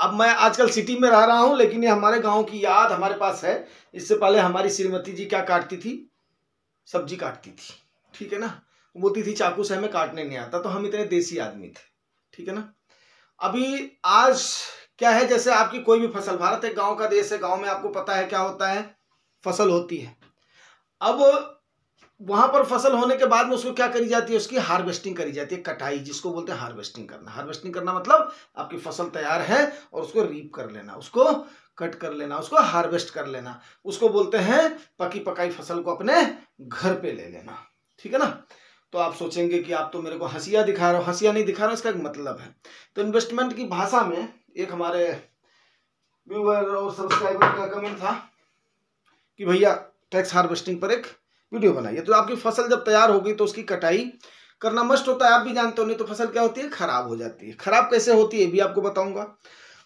अब मैं आजकल सिटी में रह रहा हूँ, लेकिन ये हमारे गांव की याद हमारे पास है। इससे पहले हमारी श्रीमती जी क्या काटती थी, सब्जी काटती थी, ठीक है ना। वो बोलती थी चाकू से हमें काटने नहीं आता, तो हम इतने देसी आदमी थे, ठीक है ना। अभी आज क्या है, जैसे आपकी कोई भी फसल, भारत एक गांव का देश है, गांव में आपको पता है क्या होता है, फसल होती है। अब वहां पर फसल होने के बाद में उसको क्या करी जाती है, उसकी हार्वेस्टिंग करी जाती है, कटाई, जिसको बोलते हैं हार्वेस्टिंग करना। हार्वेस्टिंग करना मतलब आपकी फसल तैयार है और उसको रीप कर लेना, उसको कट कर लेना, उसको हार्वेस्ट कर लेना, उसको बोलते हैं पकी पकाई फसल को अपने घर पे ले लेना, ठीक है ना। तो आप सोचेंगे कि आप तो मेरे को हंसिया दिखा रहे हो, हंसिया नहीं दिखा रहा, इसका एक मतलब है। तो इन्वेस्टमेंट की भाषा में एक हमारे व्यूअर और सब्सक्राइबर का कमेंट था कि भैया टैक्स हार्वेस्टिंग पर एक वीडियो बनाइए। तो आपकी फसल जब तैयार होगी तो उसकी कटाई करना मस्ट होता है, आप भी जानते हो, नहीं तो फसल क्या होती है, खराब हो जाती है। खराब कैसे होती है ये भी आपको बताऊंगा,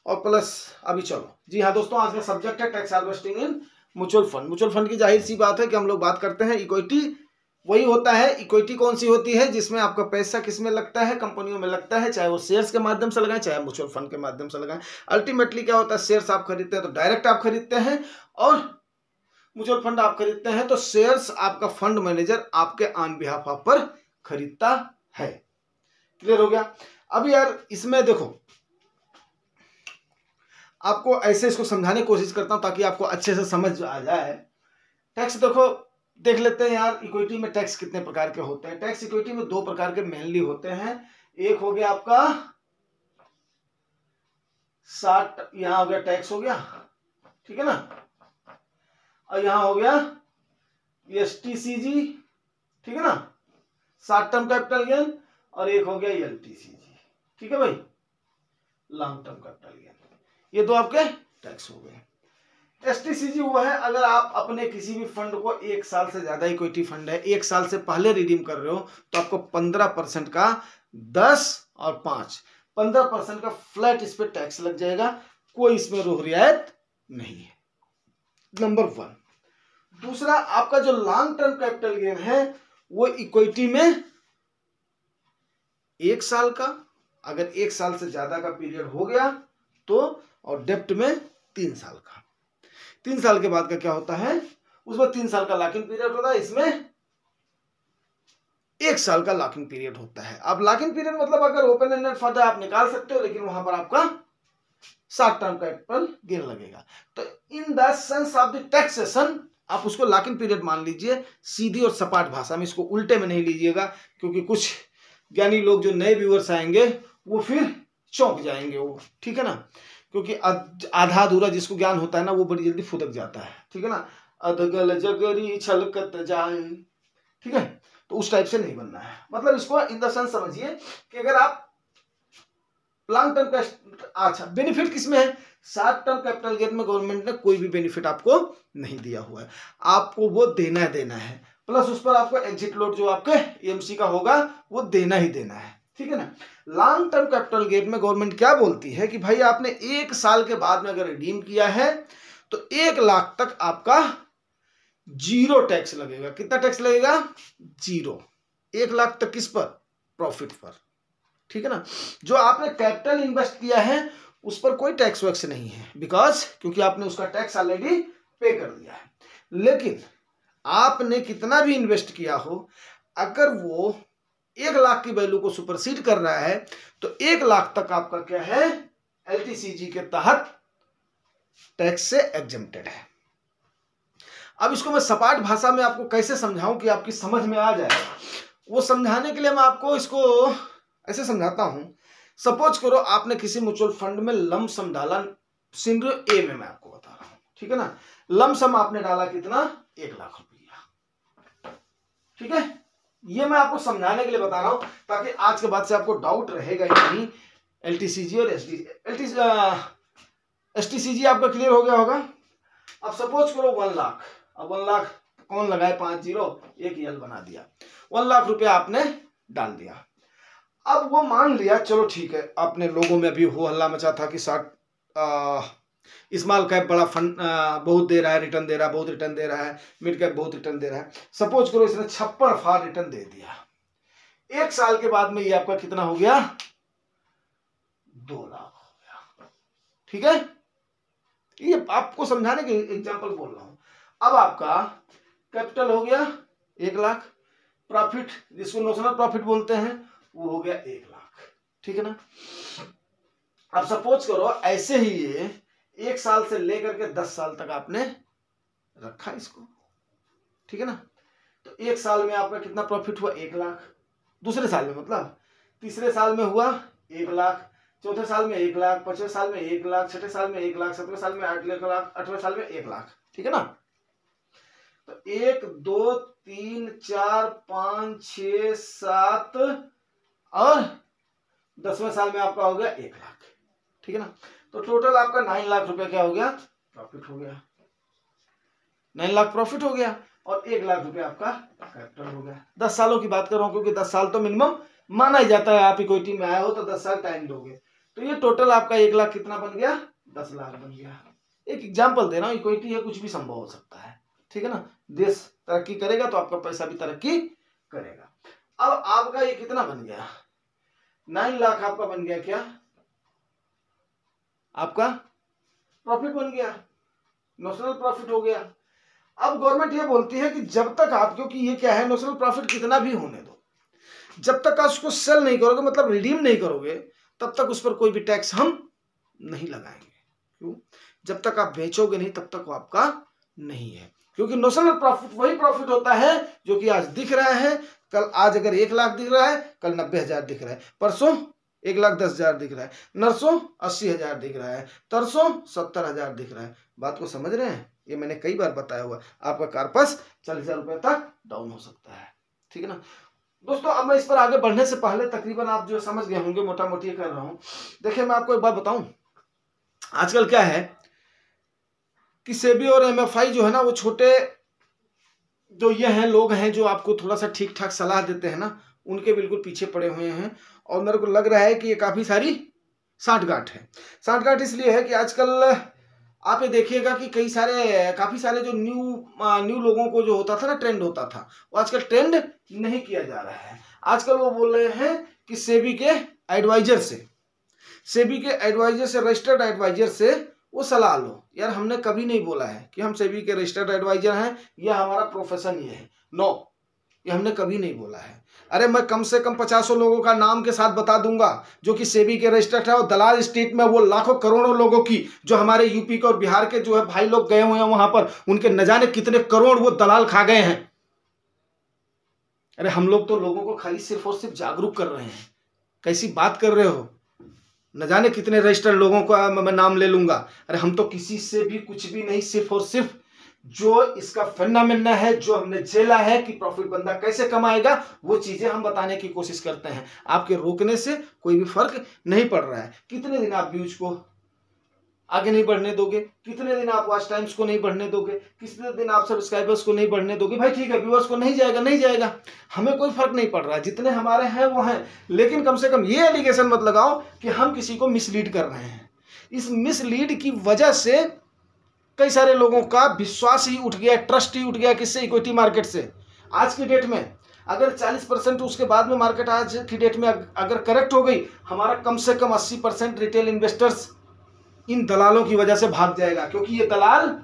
और प्लस अभी चलो जी हाँ दोस्तों, आज का सब्जेक्ट है tax harvesting in mutual fund. Mutual fund की जाहिर सी बात है कि हम लोग बात करते हैं इक्विटी, वही होता है। इक्विटी कौन सी होती है, जिसमें आपका पैसा किस में लगता है, कंपनियों में लगता है, चाहे वो शेयर्स के माध्यम से लगाएं, चाहे म्यूचुअल फंड के माध्यम से लगाएं। अल्टीमेटली क्या होता है, शेयर्स आप खरीदते हैं तो डायरेक्ट आप खरीदते हैं, और म्यूचुअल फंड आप खरीदते हैं तो शेयर्स आपका फंड मैनेजर आपके ऑन बिहाफ आप पर खरीदता है। क्लियर हो गया। अब यार इसमें देखो, आपको ऐसे इसको समझाने की कोशिश करता हूं ताकि आपको अच्छे से समझ आ जाए। टैक्स देखो, देख लेते हैं यार, इक्विटी में टैक्स कितने प्रकार के होते हैं। टैक्स इक्विटी में दो प्रकार के मेनली होते हैं। एक हो गया आपका 60, यहां हो गया टैक्स हो गया, ठीक है ना, और यहां हो गया STCG, ठीक है ना, शॉर्ट टर्म कैपिटल गेन, और एक हो गया LTCG, ठीक है भाई, लॉन्ग टर्म कैपिटल गेन। ये दो आपके टैक्स हो गए। STCG वो है अगर आप अपने किसी भी फंड को 1 साल से ज्यादा, इक्विटी फंड है, 1 साल से पहले रिडीम कर रहे हो तो आपको 15% का 10 और 5 15% का फ्लैट इस पे टैक्स लग जाएगा, कोई इसमें रोक रियायत नहीं है, नंबर 1। दूसरा, आपका जो लॉन्ग टर्म कैपिटल गेन है वो इक्विटी में 1 साल का, अगर 1 साल से ज्यादा का पीरियड हो गया तो, और डेप्ट में 3 साल का। 3 साल के बाद का क्या होता है, उसमें 3 साल का लॉक इन पीरियड होता है, इसमें 1 साल का लॉक इन पीरियड होता है। अब लॉक इन पीरियड मतलब अगर ओपन एंडेड फंड आप निकाल सकते हो, लेकिन वहां पर आपका शॉर्ट टर्म कैपिटल गेन लगेगा। तो in the sense of the taxation आप उसको लॉक इन पीरियड मान लीजिए, सीधी और सपाट भाषा में, इसको उल्टे में नहीं लीजिएगा, क्योंकि कुछ ज्ञानी लोग जो नए व्यूअर्स आएंगे वो फिर चौंक जाएंगे वो, ठीक है ना, क्योंकि आधा अधूरा जिसको ज्ञान होता है ना वो बड़ी जल्दी फुदक जाता है, ठीक है ना, अधगल जगरी छलकत जाए, ठीक है। तो उस टाइप से नहीं बनना है, मतलब इसको इन द सेंस समझिए कि अगर आप लॉन्ग टर्म का, अच्छा बेनिफिट किसमें है, शॉर्ट टर्म कैपिटल गेन में गवर्नमेंट ने कोई भी बेनिफिट आपको नहीं दिया हुआ है, आपको वो देना है, प्लस उस पर आपको एग्जिट लोड जो आपके EMC का होगा वो देना ही देना है, ठीक है ना। लॉन्ग टर्म कैपिटल गेन में गवर्नमेंट क्या बोलती है कि भाई आपने 1 साल के बाद में अगर रिडीम किया है तो 1 लाख तक आपका 0 टैक्स लगेगा। कितना टैक्स लगेगा, 0। 1 लाख तक किस पर, प्रॉफिट पर, ठीक है ना। जो आपने कैपिटल इन्वेस्ट किया है उस पर कोई टैक्स वैक्स नहीं है, बिकॉज क्योंकि आपने उसका टैक्स ऑलरेडी पे कर दिया है। लेकिन आपने कितना भी इन्वेस्ट किया हो, अगर वो 1 लाख की वैल्यू को सुपरसीड कर रहा है तो 1 लाख तक आपका क्या है, LTCG के तहत टैक्स से एग्जेम्प्टेड है। अब इसको मैं सपाट भाषा में आपको कैसे समझाऊं कि आपकी समझ में आ जाए, वो समझाने के लिए मैं आपको इसको ऐसे समझाता हूं। सपोज करो आपने किसी म्यूचुअल फंड में लम सम डाला, सिनेरियो ए में मैं आपको बता रहा हूं, ठीक है ना। लम सम आपने डाला कितना, 1 लाख रुपया, ठीक है। ये मैं आपको समझाने के लिए बता रहा हूं ताकि आज के बाद से आपको डाउट रहेगा ही नहीं। LTCG और STCG आपका क्लियर हो गया होगा। अब सपोज करो 1 लाख, अब 1 लाख कौन लगाए, 5 0 एक यल बना दिया, 1 लाख रुपया आपने डाल दिया। अब वो मान लिया, चलो ठीक है, आपने लोगों में भी हो हल्ला मचा था कि स्मॉल कैप बड़ा फंड बहुत दे रहा है, रिटर्न दे रहा है, बहुत रिटर्न दे रहा है, मिड कैप बहुत रिटर्न दे रहा है। सपोज करो इसने 56% रिटर्न दे दिया, 1 साल के बाद में ये आपका कितना हो गया, 2 लाख हो गया, ठीक है, ये आपको समझाने के एग्जांपल बोल रहा हूं। अब आपका कैपिटल हो गया 1 लाख, प्रॉफिट जिसको नोशनल प्रॉफिट बोलते हैं वो हो गया 1 लाख, ठीक है ना। अब सपोज करो ऐसे ही ये 1 साल से लेकर के 10 साल तक आपने रखा इसको, ठीक है ना। तो 1 साल में आपका कितना प्रॉफिट हुआ 1 लाख, दूसरे साल में मतलब तीसरे साल में हुआ 1 लाख, चौथे साल में 1 लाख, पांचवें साल में 1 लाख, छठे साल में 1 लाख, सातवें साल में 8 लाख, 8वें साल में 1 लाख, ठीक है ना। तो 1 2 3 4 5 6 7 और 10वें साल में आपका हो गया 1 लाख, ठीक है ना। तो टोटल आपका 9 लाख रुपए क्या हो गया, प्रॉफिट हो गया, 9 लाख प्रॉफिट हो गया और 1 लाख रुपए आपका कैपिटल हो गया। 10 सालों की बात कर रहा हूं क्योंकि 10 साल तो मिनिमम माना ही जाता है, आप इक्विटी में आए हो तो 10 साल टाइम दोगे। तो ये टोटल आपका 1 लाख कितना बन गया, 10 लाख बन गया। एक एग्जांपल दे रहा हूं, इक्विटी है, कुछ भी संभव हो सकता है, ठीक है ना। देश तरक्की करेगा तो आपका पैसा भी तरक्की करेगा। अब आपका ये कितना बन गया, 9 लाख आपका बन गया, क्या आपका प्रॉफिट बन गया, नोशनल प्रॉफिट हो गया। अब गवर्नमेंट ये बोलती है कि जब तक आप, क्योंकि ये क्या है, नोशनल प्रॉफिट कितना भी होने दो, जब तक आप उसको सेल नहीं करोगे मतलब रिडीम नहीं करोगे तब तक उस पर कोई भी टैक्स हम नहीं लगाएंगे। क्यों, जब तक आप बेचोगे नहीं तब तक वो आपका नहीं है, क्योंकि नोशनल प्रॉफिट वही प्रॉफिट होता है जो कि आज दिख रहा है, कल आज अगर 1 लाख दिख रहा है कल 90,000 दिख रहा है, परसों 1,10,000 दिख रहा है, नरसों 80,000 दिख रहा है, तरसों 70,000 दिख रहा है। बात को समझ रहे हैं, ये मैंने कई बार बताया हुआ। आपका कार्पस 40,000 रुपए तक डाउन हो सकता है, ठीक है ना दोस्तों। अब मैं इस पर आगे बढ़ने से पहले तकरीबन आप जो समझ गए होंगे, मोटा मोटी कर रहा हूं। देखिए मैं आपको एक बात बताऊं, आजकल क्या है कि सेबी और एमएफआई जो है ना, वो छोटे जो ये हैं लोग हैं जो आपको थोड़ा सा ठीक ठाक सलाह देते हैं ना, उनके बिल्कुल पीछे पड़े हुए हैं। और मेरे को लग रहा है कि ये काफी सारी सांठगांठ है। सांठगांठ इसलिए है कि आजकल आप ये देखिएगा कि काफी सारे जो न्यू लोगों को जो होता था ना, ट्रेंड होता था, वो आजकल ट्रेंड नहीं किया जा रहा है। आजकल वो बोल रहे हैं कि सेबी के एडवाइजर से, रजिस्टर्ड एडवाइजर से वो सलाह लो। यार हमने कभी नहीं बोला है कि हम सेबी के रजिस्टर्ड एडवाइजर हैं या हमारा प्रोफेशन ये है, नो, ये हमने कभी नहीं बोला है। अरे मैं कम से कम 50 लोगों का नाम के साथ बता दूंगा जो कि सेबी के रजिस्टर्ड है, और दलाल स्टेट में वो लाखों करोड़ों लोगों की, जो हमारे यूपी के और बिहार के जो है भाई लोग गए हुए हैं वहां पर, उनके न जाने कितने करोड़ वो दलाल खा गए हैं। अरे हम लोग तो लोगों को खाली सिर्फ और सिर्फ जागरूक कर रहे हैं। कैसी बात कर रहे हो, न जाने कितने रजिस्टर्ड लोगों का मैं नाम ले लूंगा। अरे हम तो किसी से भी कुछ भी नहीं, सिर्फ और सिर्फ जो इसका फंडामेंटल है, जो हमने झेला है कि प्रॉफिट बंदा कैसे कमाएगा, वो चीजें हम बताने की कोशिश करते हैं। आपके रोकने से कोई भी फर्क नहीं पड़ रहा है। कितने दिन आप व्यूज को आगे नहीं बढ़ने दोगे, कितने दिन आप वॉच टाइम्स को नहीं बढ़ने दोगे, कितने दिन आप सब्सक्राइबर्स को नहीं बढ़ने दोगे। भाई ठीक है, व्यूअर्स को नहीं जाएगा, हमें कोई फर्क नहीं पड़ रहा है, जितने हमारे हैं वो हैं। लेकिन कम से कम ये एलिगेशन मत लगाओ कि हम किसी को मिसलीड कर रहे हैं। इस मिसलीड की वजह से कई सारे लोगों का विश्वास ही उठ गया, ट्रस्ट ही उठ गया, किससे, इक्विटी मार्केट से। आज की डेट में अगर 40% उसके बाद में मार्केट आज की डेट में अगर करेक्ट हो गई, हमारा कम से कम 80% रिटेल इन्वेस्टर्स इन दलालों की वजह से भाग जाएगा, क्योंकि ये दलाल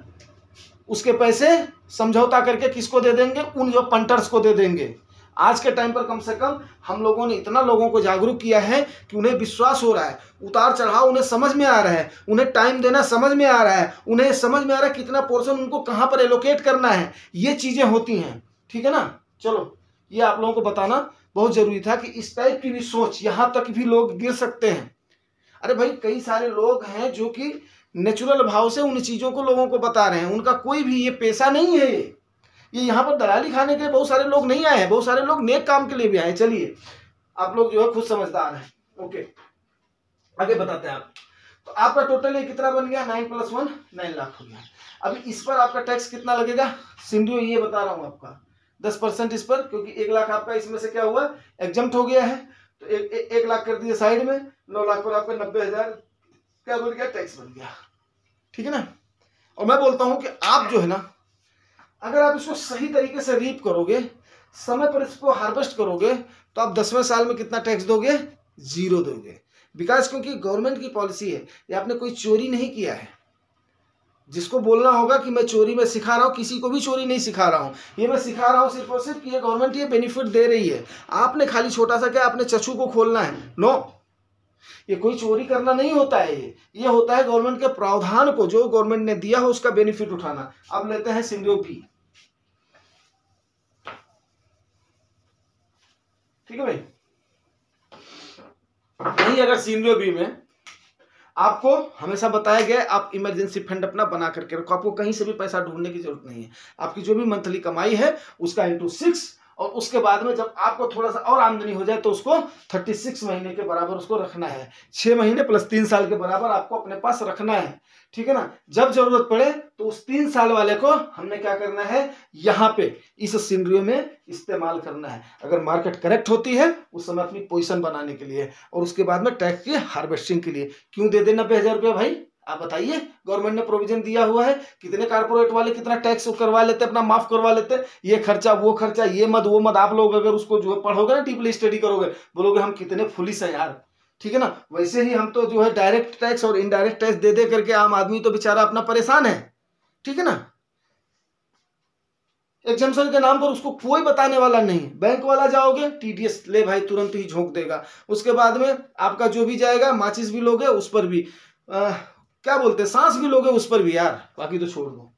उसके पैसे समझौता करके किसको दे देंगे, उन जो पंटर्स को दे देंगे। आज के टाइम पर कम से कम हम लोगों ने इतना लोगों को जागरूक किया है कि उन्हें विश्वास हो रहा है, उतार चढ़ाव उन्हें समझ में आ रहा है, उन्हें टाइम देना समझ में आ रहा है, उन्हें समझ में आ रहा है कितना पोर्शन उनको कहां पर एलोकेट करना है। ये चीजें होती हैं, ठीक है ना। चलो, ये आप लोगों को बताना बहुत जरूरी था कि इस टाइप की भी सोच, यहां तक भी लोग गिर सकते हैं। अरे भाई कई सारे लोग हैं जो कि नेचुरल भाव से उन चीजों को लोगों को बता रहे हैं, उनका कोई भी ये पेशा नहीं है। ये यहाँ पर दलाली खाने के लिए बहुत सारे लोग नहीं आए हैं, बहुत सारे लोग नेक काम के लिए भी आए। चलिए आप लोग जो है खुद समझदार हैं। ओके, आगे बताते हैं। आप तो आपका टोटल ये कितना बन गया, 9 + 1 9 लाख हो गया। अभी इस पर आपका टैक्स कितना लगेगा, सिंधु ये बता रहा हूं आपका 10% इस पर, क्योंकि 1 लाख आपका इसमें से क्या हुआ, एग्जम्प्ट हो गया है। तो 1 लाख कर दिए साइड में, 9 लाख पर आपका 90,000 क्या बन गया, टैक्स बन गया, ठीक है ना। और मैं बोलता हूं कि आप जो है ना, अगर आप इसको सही तरीके से रीप करोगे, समय पर इसको हार्वेस्ट करोगे, तो आप 10वें साल में कितना टैक्स दोगे, 0 दोगे। बिकॉज क्योंकि गवर्नमेंट की पॉलिसी है, ये आपने कोई चोरी नहीं किया है। जिसको बोलना होगा कि मैं चोरी में सिखा रहा हूँ, किसी को भी चोरी नहीं सिखा रहा हूँ, ये मैं सिखा रहा हूँ सिर्फ और सिर्फ कि ये गवर्नमेंट ये बेनिफिट दे रही है। आपने खाली छोटा सा क्या आपने चचू को खोलना है, नो, ये कोई चोरी करना नहीं होता है। ये होता है गवर्नमेंट के प्रावधान को जो गवर्नमेंट ने दिया हो उसका बेनिफिट उठाना। अब लेते हैं सिंडियो बी, ठीक है भाई। नहीं, अगर सिंडियो बी में आपको हमेशा बताया गया आप इमरजेंसी फंड अपना बना करके रखो, आपको कहीं से भी पैसा ढूंढने की जरूरत नहीं है। आपकी जो भी मंथली कमाई है उसका इंटू 6, और उसके बाद में जब आपको थोड़ा सा और आमदनी हो जाए तो उसको 36 महीने के बराबर उसको रखना है। 6 महीने प्लस 3 साल के बराबर आपको अपने पास रखना है, ठीक है ना। जब जरूरत पड़े तो उस 3 साल वाले को हमने क्या करना है, यहाँ पे इस सिनेरियो में इस्तेमाल करना है। अगर मार्केट करेक्ट होती है उस समय अपनी पोजीशन बनाने के लिए, और उसके बाद में टैक्स की हार्वेस्टिंग के लिए। क्यों दे दे 90,000 रुपया भाई, आप बताइए। गवर्नमेंट ने प्रोविजन दिया हुआ है, कितने कारपोरेट वाले कितना टैक्स करवा लेते, अपना माफ करवा लेते, ये खर्चा वो खर्चा, ये मत वो मत। आप लोग अगर उसको जो है पढ़ोगे ना, डीपली स्टडी करोगे, बोलोगे हम कितने फुलिश हैं यार, ठीक है ना। वैसे ही हम तो जो है डायरेक्ट टैक्स और इनडायरेक्ट टैक्स दे दे करके आम आदमी तो बेचारा अपना परेशान है, ठीक है ना। एग्जाम्पशन के नाम पर उसको कोई बताने वाला नहीं। बैंक वाला जाओगे टीडीएस ले भाई, तुरंत ही झोंक देगा। उसके बाद में आपका जो भी जाएगा, माचिस भी लोगे उस पर भी क्या बोलते हैं, सांस भी लोगे उस पर भी यार, बाकी तो छोड़ दो,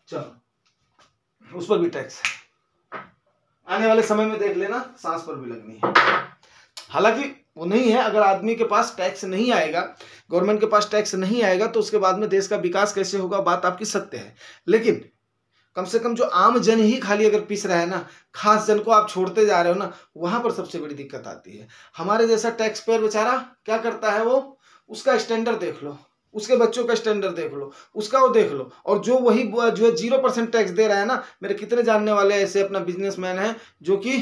चलो उस पर भी टैक्स है। आने वाले समय में देख लेना सांस पर भी लगनी है। हालांकि वो नहीं है, अगर आदमी के पास टैक्स नहीं आएगा, गवर्नमेंट के पास टैक्स नहीं आएगा तो उसके बाद में देश का विकास कैसे होगा, बात आपकी सत्य है। लेकिन कम से कम जो आम जन ही खाली अगर पिस रहा है ना, खास जन को आप छोड़ते जा रहे हो ना, वहां पर सबसे बड़ी दिक्कत आती है। हमारे जैसा टैक्स पेयर बेचारा क्या करता है, वो उसका स्टैंडर्ड देख लो, उसके बच्चों का स्टैंडर्ड देख लो, उसका वो देख लो, और जो वही जो है 0% टैक्स दे रहा है ना। मेरे कितने जानने वाले ऐसे अपना बिजनेसमैन हैं जो कि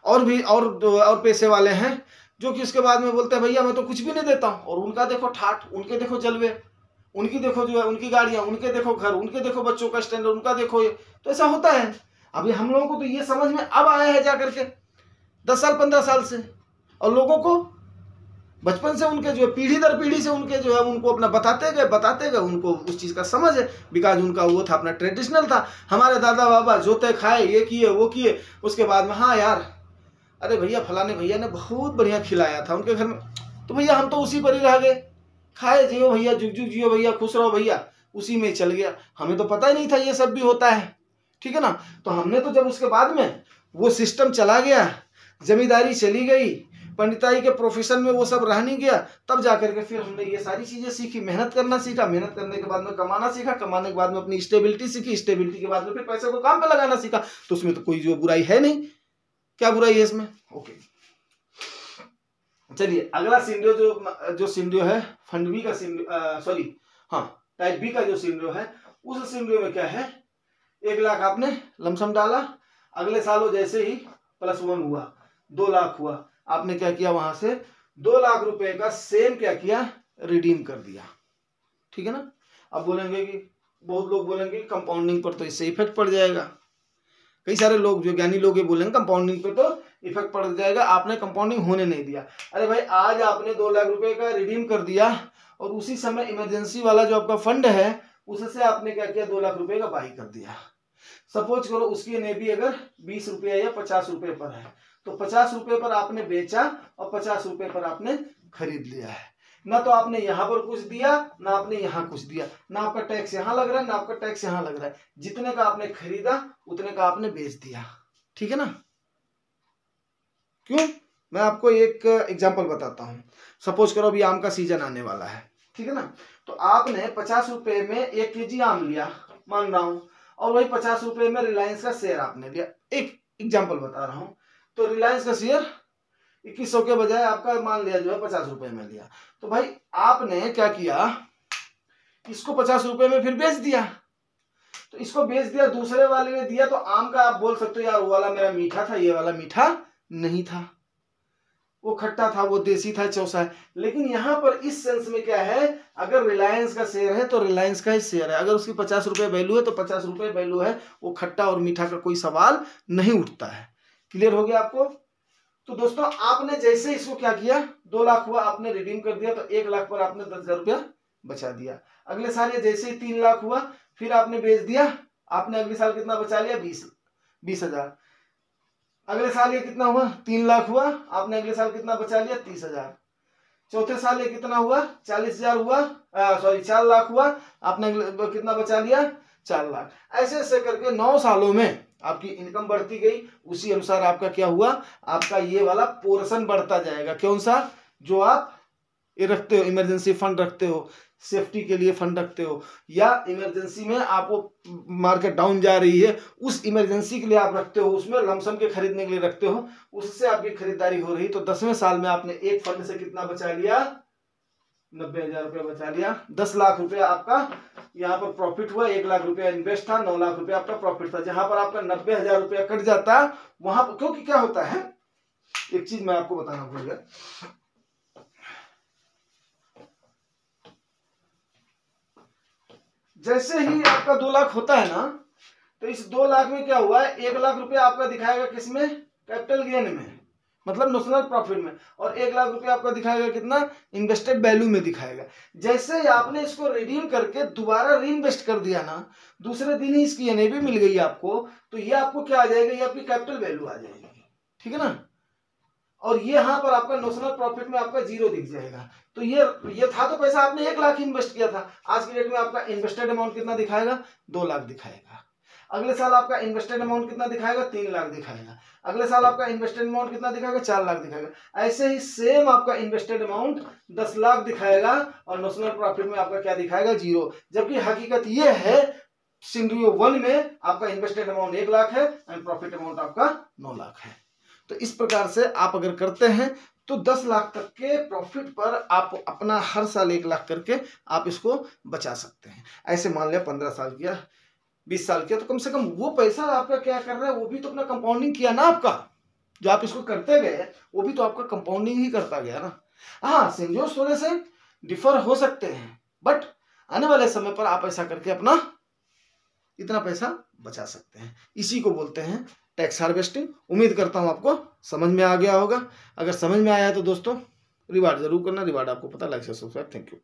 और भी और पैसे वाले हैं, जो कि उसके बाद में बोलते हैं भैया मैं तो कुछ भी नहीं देता हूँ, और उनका देखो ठाठ, उनके देखो जलवे, उनकी देखो जो है उनकी गाड़ियां, उनके देखो घर, उनके देखो बच्चों का स्टैंडर्ड, उनका देखो ये। तो ऐसा होता है। अभी हम लोगों को तो ये समझ में अब आया है जाकर के 10 साल 15 साल से, और लोगों को बचपन से उनके जो है पीढ़ी दर पीढ़ी से उनके जो है उनको अपना बताते गए उनको उस चीज़ का समझ है। बिकॉज उनका वो था, अपना ट्रेडिशनल था। हमारे दादा बाबा जोते खाए, ये किए वो किए, उसके बाद में हाँ यार अरे भैया फलाने भैया ने बहुत बढ़िया खिलाया था उनके घर में, तो भैया हम तो उसी पर ही रह गए, खाए जियो भैया, जुग जुग जियो भैया, खुश रहो भैया, उसी में चल गया। हमें तो पता ही नहीं था ये सब भी होता है, ठीक है ना। तो हमने तो जब उसके बाद में वो सिस्टम चला गया, जमींदारी चली गई, पंडिताई के प्रोफेशन में वो सब रह नहीं गया, तब जाकर के फिर हमने ये सारी चीजें सीखी, मेहनत करना सीखा, मेहनत करने के बाद में कमाना सीखा, कमाने के बाद में अपनी स्टेबिलिटी सीखी, स्टेबिलिटी के बाद में फिर पैसे को काम पे लगाना सीखा। तो उसमें तो कोई जो बुराई है नहीं, क्या बुराई है इसमें। ओके चलिए अगला सिनेरियो जो सिनेरियो है फंड बी का सॉरी हाँ टाइप बी का जो सिनेरियो है, उस सिनेरियो में क्या है, 1 लाख आपने लमसम डाला, अगले साल वो जैसे ही +1 हुआ, 2 लाख हुआ, आपने क्या किया, वहां से 2 लाख रुपए का सेम क्या किया, रिडीम कर दिया, ठीक है ना। अब बोलेंगे कि बहुत लोग बोलेंगे कंपाउंडिंग पर तो इससे इफेक्ट पड़ जाएगा, कई सारे लोग जो ज्ञानी लोग ये बोलेंगे कंपाउंडिंग पे तो इफेक्ट पड़ जाएगा, आपने कंपाउंडिंग होने नहीं दिया। अरे भाई आज आपने 2 लाख रुपए का रिडीम कर दिया, और उसी समय इमरजेंसी वाला जो आपका फंड है उससे आपने क्या किया, 2 लाख रुपए का बाई कर दिया। सपोज करो उसकी एनएवी अगर 20 रुपया या 50 रुपए पर है, तो 50 रुपए पर आपने बेचा और 50 रुपए पर आपने खरीद लिया है। ना तो आपने यहां पर कुछ दिया, ना आपने यहां कुछ दिया, ना आपका टैक्स यहां लग रहा है, ना आपका टैक्स यहां लग रहा है। जितने का आपने खरीदा उतने का आपने बेच दिया, ठीक है ना। क्यों, मैं आपको एक एग्जांपल बताता हूं। सपोज करो अभी आम का सीजन आने वाला है, ठीक है ना। तो आपने 50 रुपए में 1 केजी आम लिया, मान रहा हूं, और वही 50 रुपए में रिलायंस का शेयर आपने लिया, एक एग्जाम्पल बता रहा हूं। तो रिलायंस का शेयर 2100 के बजाय आपका मान लिया जो है 50 रुपए में लिया, तो भाई आपने क्या किया, इसको 50 रुपए में फिर बेच दिया। तो इसको बेच दिया, दूसरे वाले ने दिया, तो आम का आप बोल सकते हो यार वो वाला मेरा मीठा था, ये वाला मीठा नहीं था, वो खट्टा था, वो देसी था, चौसा है। लेकिन यहां पर इस सेंस में क्या है, अगर रिलायंस का शेयर है तो रिलायंस का ही शेयर है, अगर उसकी 50 रुपए वैल्यू है तो 50 रुपए वैल्यू है, वो खट्टा और मीठा का कोई सवाल नहीं उठता है। क्लियर हो गया आपको। तो दोस्तों आपने जैसे इसको क्या किया, 2 लाख हुआ आपने रिडीम कर दिया, तो 1 लाख पर आपने 10,000 रुपया बचा दिया। अगले साल ये जैसे ही 3 लाख हुआ, फिर आपने बेच दिया, आपने अगले साल कितना बचा लिया, 20,000। अगले साल ये कितना हुआ, 3 लाख हुआ, आपने अगले साल कितना बचा लिया, 30,000। चौथे साल ये कितना हुआ, 40,000 हुआ, 4 लाख हुआ, आपने कितना बचा लिया, 4 लाख। ऐसे ऐसे करके 9 सालों में आपकी इनकम बढ़ती गई, उसी अनुसार आपका क्या हुआ, आपका ये वाला पोर्शन बढ़ता जाएगा। कौन सा, जो आप ये रखते हो, इमरजेंसी फंड रखते हो, सेफ्टी के लिए फंड रखते हो, या इमरजेंसी में आपको मार्केट डाउन जा रही है, उस इमरजेंसी के लिए आप रखते हो, उसमें लमसम के खरीदने के लिए रखते हो, उससे आपकी खरीदारी हो रही। तो 10वें साल में आपने एक फंड से कितना बचा लिया, 90,000 रुपया बचा लिया। 10 लाख रुपया आपका यहाँ पर प्रॉफिट हुआ, 1 लाख रुपया इन्वेस्ट था, 9 लाख रुपया आपका प्रॉफिट था। जहां पर आपका 90,000 रुपया कट जाता, वहां पर क्योंकि क्या होता है, एक चीज मैं आपको बताना भूल गया, जैसे ही आपका 2 लाख होता है ना, तो इस 2 लाख में क्या हुआ है, 1 लाख रुपया आपका दिखाएगा किसमें, कैपिटल गेन में, मतलब नोशनल प्रॉफिट में, और 1 लाख रुपया आपका दिखाएगा कितना, इन्वेस्टेड वैल्यू में दिखाएगा। जैसे ही आपने इसको रिडीम करके दोबारा री इन्वेस्ट कर दिया ना, दूसरे दिन ही इसकी एनएवी मिल गई आपको, तो ये आपको क्या आ जाएगा, ये आपकी कैपिटल वैल्यू आ जाएगी, ठीक है ना। और ये यहाँ पर आपका नोशनल प्रॉफिट में आपका 0 दिख जाएगा। तो ये था तो पैसा आपने 1 लाख इन्वेस्ट किया था, आज की डेट में आपका इन्वेस्टेड अमाउंट कितना दिखाएगा, 2 लाख दिखाएगा। अगले साल आपका इन्वेस्टेड अमाउंट कितना दिखाएगा, 3 लाख दिखाएगा। अगले साल आपका इन्वेस्टेड अमाउंट कितना दिखाएगा, 4 लाख दिखाएगा। ऐसे ही सेम आपका इन्वेस्टेड अमाउंट 10 लाख दिखाएगा, और नोशनल प्रॉफिट में आपका क्या दिखाएगा, 0। जबकि हकीकत ये है, सिनेरियो 1 में आपका इन्वेस्टेड अमाउंट 1 लाख है एंड प्रॉफिट अमाउंट आपका 9 लाख है। तो इस प्रकार से आप अगर करते हैं तो 10 लाख तक के प्रॉफिट पर आप अपना हर साल 1 लाख करके आप इसको बचा सकते हैं। ऐसे मान लिया 15 साल किया, 20 साल किया, तो कम से कम वो पैसा आपका क्या कर रहा है, वो भी तो अपना कंपाउंडिंग किया ना आपका, जो आप इसको करते गए वो भी तो आपका कंपाउंडिंग ही करता गया ना। हाँ, संयोग थोड़े से डिफर हो सकते हैं, बट आने वाले समय पर आप ऐसा करके अपना इतना पैसा बचा सकते हैं। इसी को बोलते हैं टैक्स हार्वेस्टिंग। उम्मीद करता हूं आपको समझ में आ गया होगा। अगर समझ में आया है तो दोस्तों रिवार्ड जरूर करना, रिवार्ड आपको पता, लाइक से सब्सक्राइब। Thank you.